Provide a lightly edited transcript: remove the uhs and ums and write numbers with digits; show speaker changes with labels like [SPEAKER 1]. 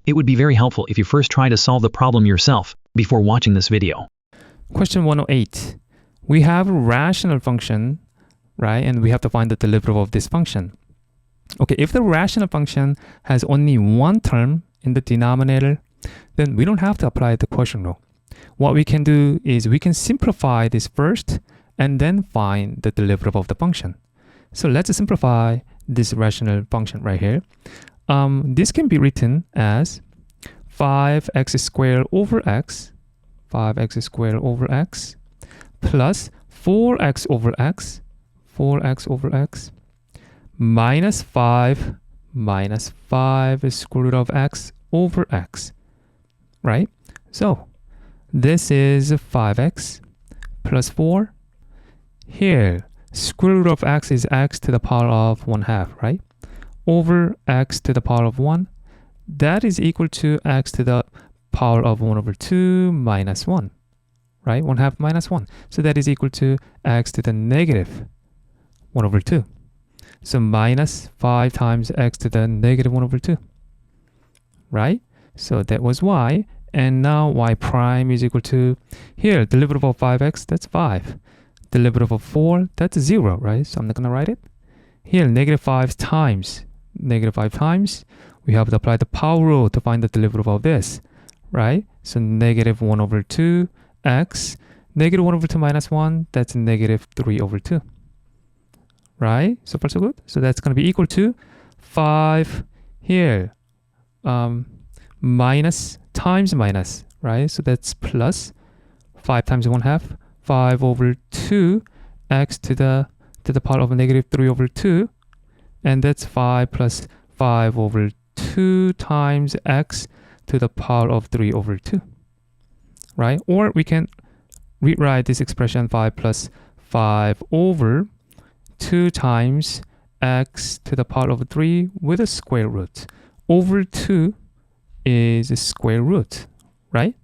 [SPEAKER 1] It would be very helpful if you first try to solve the problem yourself before watching this video.
[SPEAKER 2] Question 108. We have a rational function, right? And we have to find the derivative of this function. Okay, if the rational function has only one term in the denominator, then we don't have to apply the quotient rule. What we can do is we can simplify this first and then find the derivative of the function. So let's simplify this rational function right here. This can be written as 5x squared over x, 5x squared over x, plus 4x over x, 4x over x, minus 5 square root of x over x, right? So this is 5x plus 4. Here, square root of x is x to the power of 1/2, right? Over x to the power of 1. That is equal to x to the power of 1/2 minus 1, right? 1/2 minus 1. So that is equal to x to the negative 1/2. So minus 5 times x to the negative 1/2, right? So that was y. And now y prime is equal to, here, derivative of 5x, that's 5. Derivative of 4, that's 0, right? So I'm not going to write it. Here, negative 5 times, we have to apply the power rule to find the derivative of this, right? So negative 1/2 x, negative 1/2 minus 1, that's negative 3/2, right? So far so good. So that's going to be equal to 5 here, minus times minus, right? So that's plus 5 times 1/2, 5/2 x to the power of negative 3/2, and that's 5 plus 5/2 times x to the power of 3/2, right? Or we can rewrite this expression 5 plus 5/2 times x to the power of 3 with a square root. Over 2 is a square root, right?